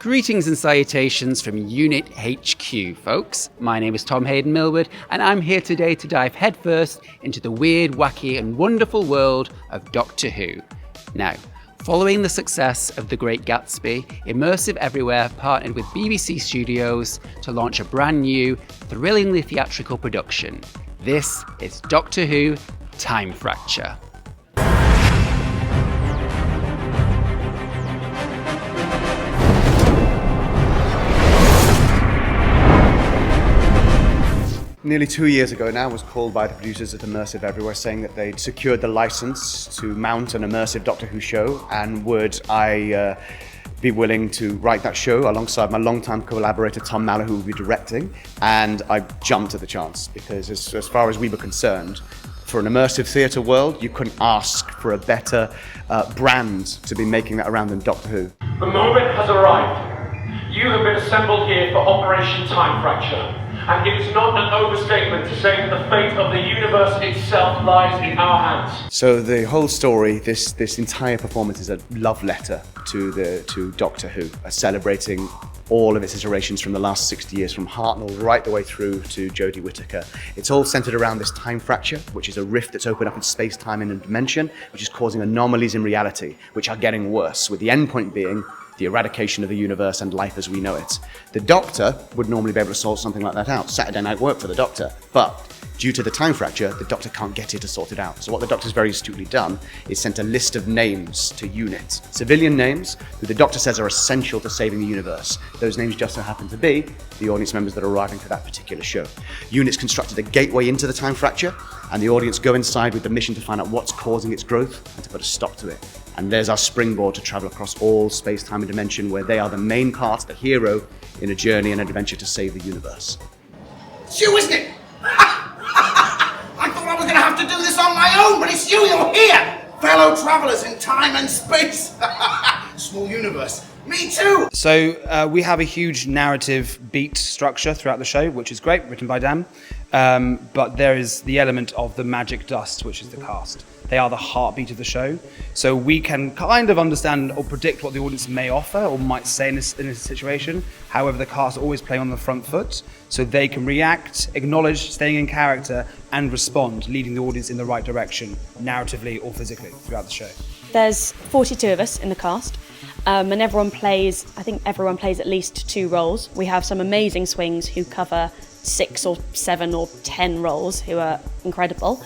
Greetings and salutations from Unit HQ, folks. My name is Tom Hayden Millward, and I'm here today to dive headfirst into the weird, wacky, and wonderful world of Doctor Who. Now, following the success of The Great Gatsby, Immersive Everywhere partnered with BBC Studios to launch a brand new, thrillingly theatrical production. This is Doctor Who Time Fracture. Nearly 2 years ago now, I was called by the producers at Immersive Everywhere saying that they'd secured the license to mount an immersive Doctor Who show, and would I be willing to write that show alongside my longtime collaborator Tom Mallow, who will be directing. And I jumped at the chance because as far as we were concerned, for an immersive theatre world, you couldn't ask for a better brand to be making that around than Doctor Who. The moment has arrived. You have been assembled here for Operation Time Fracture. And it is not an overstatement to say that the fate of the universe itself lies in our hands. So the whole story, this entire performance is a love letter to Doctor Who, celebrating all of its iterations from the last 60 years, from Hartnell right the way through to Jodie Whittaker. It's all centered around this time fracture, which is a rift that's opened up in space, time, and dimension, which is causing anomalies in reality, which are getting worse, with the end point being the eradication of the universe and life as we know it. The Doctor would normally be able to sort something like that out. Saturday night work for the Doctor. But due to the time fracture, the Doctor can't get here to sort it out. So what the Doctor's very astutely done is sent a list of names to UNIT. Civilian names who the Doctor says are essential to saving the universe. Those names just so happen to be the audience members that are arriving for that particular show. UNIT's constructed a gateway into the time fracture, and the audience go inside with the mission to find out what's causing its growth and to put a stop to it. And there's our springboard to travel across all space, time, and dimension, where they are the main part, the hero, in a journey and an adventure to save the universe. It's you, isn't it? I thought I was going to have to do this on my own, but it's you, you're here! Fellow travellers in time and space. Small universe. Me too! So we have a huge narrative beat structure throughout the show, which is great, written by Dan. But there is the element of the magic dust, which is the cast. They are the heartbeat of the show. So we can kind of understand or predict what the audience may offer or might say in this situation. However, the cast are always playing on the front foot, so they can react, acknowledge, staying in character, and respond, leading the audience in the right direction, narratively or physically, throughout the show. There's 42 of us in the cast. And everyone plays at least 2 roles. We have some amazing swings who cover 6 or 7 or 10 roles, who are incredible.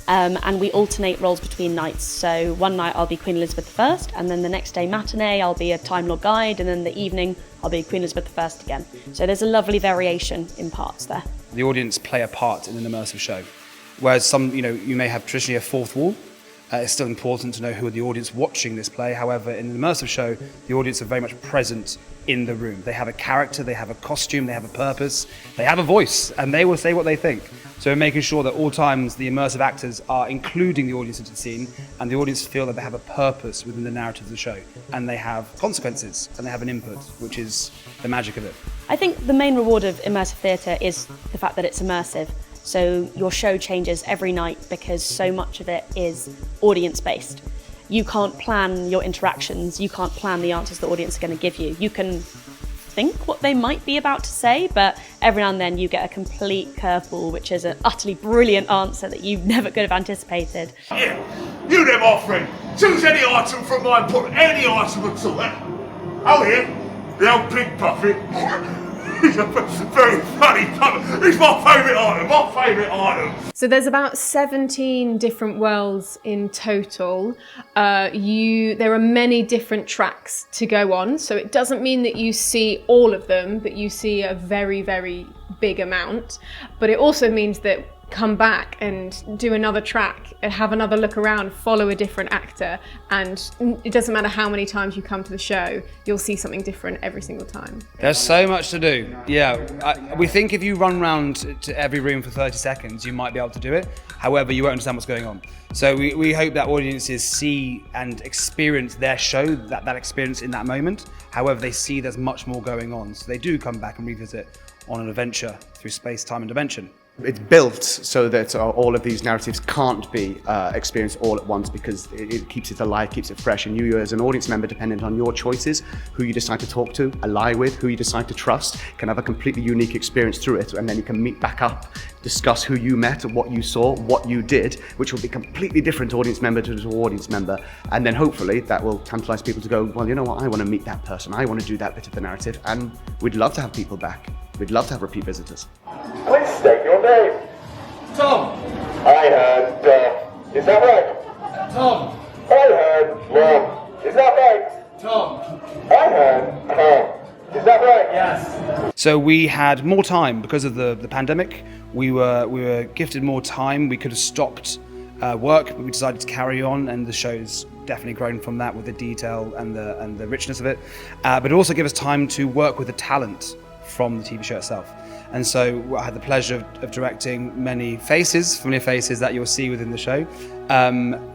And we alternate roles between nights. So one night I'll be Queen Elizabeth I, and then the next day matinee I'll be a Time Lord Guide, and then the evening I'll be Queen Elizabeth I again. So there's a lovely variation in parts there. The audience play a part in an immersive show. Whereas you may have traditionally a fourth wall. It's still important to know who are the audience watching this play. However, in an immersive show, the audience are very much present in the room. They have a character, they have a costume, they have a purpose, they have a voice, and they will say what they think. So we're making sure that all times the immersive actors are including the audience into the scene, and the audience feel that they have a purpose within the narrative of the show, and they have consequences, and they have an input, which is the magic of it. I think the main reward of immersive theatre is the fact that it's immersive. So your show changes every night because so much of it is audience-based. You can't plan your interactions, you can't plan the answers the audience are going to give you. You can think what they might be about to say, but every now and then you get a complete curveball, which is an utterly brilliant answer that you never could have anticipated. Yeah, you them off, friend. Choose any item from mine, put any item at all. Oh, here, the old pig puppet. It's a very funny puppet. It's my favourite item, So there's about 17 different worlds in total. There are many different tracks to go on, so it doesn't mean that you see all of them, but you see a very, very big amount. But it also means that come back and do another track and have another look around, follow a different actor, and it doesn't matter how many times you come to the show, you'll see something different every single time. There's so much to do. Yeah, we think if you run round to every room for 30 seconds, you might be able to do it. However, you won't understand what's going on. So we hope that audiences see and experience their show, that experience in that moment. However, they see there's much more going on. So they do come back and revisit on an adventure through space, time, and dimension. it's built so that all of these narratives can't be experienced all at once, because it keeps it alive, keeps it fresh, and you as an audience member, dependent on your choices, who you decide to talk to, ally with, who you decide to trust, can have a completely unique experience through it, and then you can meet back up, discuss who you met, what you saw, what you did, which will be completely different audience member to audience member, and then hopefully that will tantalize people to go, well, you know what, I want to meet that person, I want to do that bit of the narrative, and we'd love to have people back. We'd love to have repeat visitors. Please state your name. Tom. I heard, is that right? Tom. I heard, Mom. Is that right? Tom. I heard, Tom. Is that right? Yes. So we had more time because of the pandemic. We were gifted more time. We could have stopped work, but we decided to carry on, and the show's definitely grown from that with the detail and the richness of it. But it also gave us time to work with the talent from the TV show itself. And so I had the pleasure of directing many faces, familiar faces that you'll see within the show.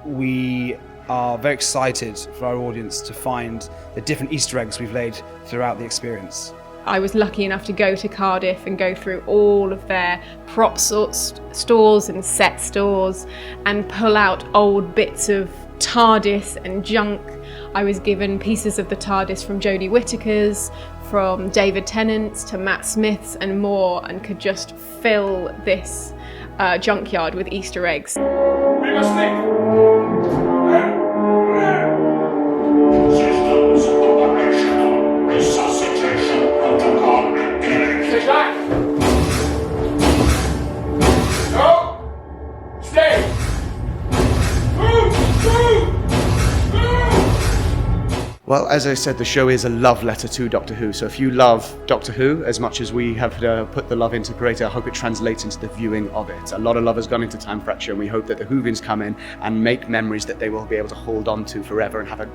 We are very excited for our audience to find the different Easter eggs we've laid throughout the experience. I was lucky enough to go to Cardiff and go through all of their prop stores and set stores and pull out old bits of TARDIS and junk. I was given pieces of the TARDIS from Jodie Whittaker's, from David Tennant's to Matt Smith's and more, and could just fill this junkyard with Easter eggs. We must Systems operational. Resuscitation protocol engaged. Stay back. No. Stay. Move. Move. Well, as I said, the show is a love letter to Doctor Who. So if you love Doctor Who as much as we have put the love into creating, I hope it translates into the viewing of it. A lot of love has gone into Time Fracture, and we hope that the Whovians come in and make memories that they will be able to hold on to forever and have a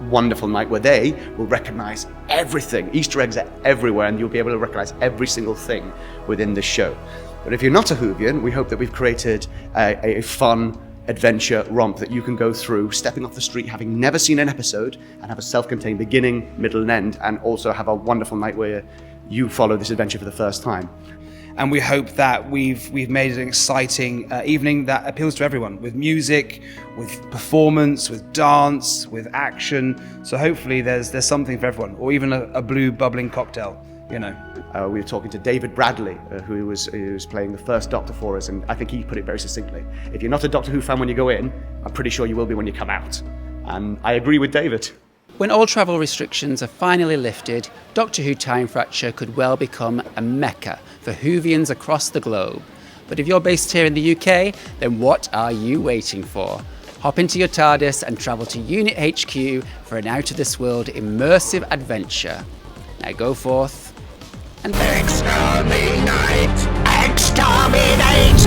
wonderful night where they will recognize everything. Easter eggs are everywhere, and you'll be able to recognize every single thing within the show. But if you're not a Whovian, we hope that we've created a fun adventure romp that you can go through, stepping off the street, having never seen an episode, and have a self-contained beginning, middle, and end, and also have a wonderful night where you follow this adventure for the first time. And we hope that we've made an exciting evening that appeals to everyone, with music, with performance, with dance, with action. So hopefully there's something for everyone, or even a blue bubbling cocktail, you know. We were talking to David Bradley, who was playing the first Doctor for us, and I think he put it very succinctly. If you're not a Doctor Who fan when you go in, I'm pretty sure you will be when you come out. And I agree with David. When all travel restrictions are finally lifted, Doctor Who Time Fracture could well become a mecca for Whovians across the globe. But if you're based here in the UK, then what are you waiting for? Hop into your TARDIS and travel to Unit HQ for an out-of-this-world immersive adventure. Now go forth and Exterminate! Exterminate!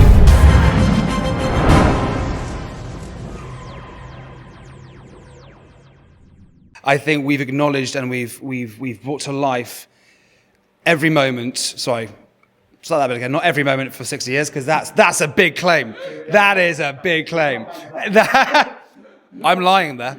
I think we've acknowledged and we've brought to life every moment. Sorry, start that bit again. Not every moment for 60 years, because that's a big claim. That is a big claim. I'm lying there.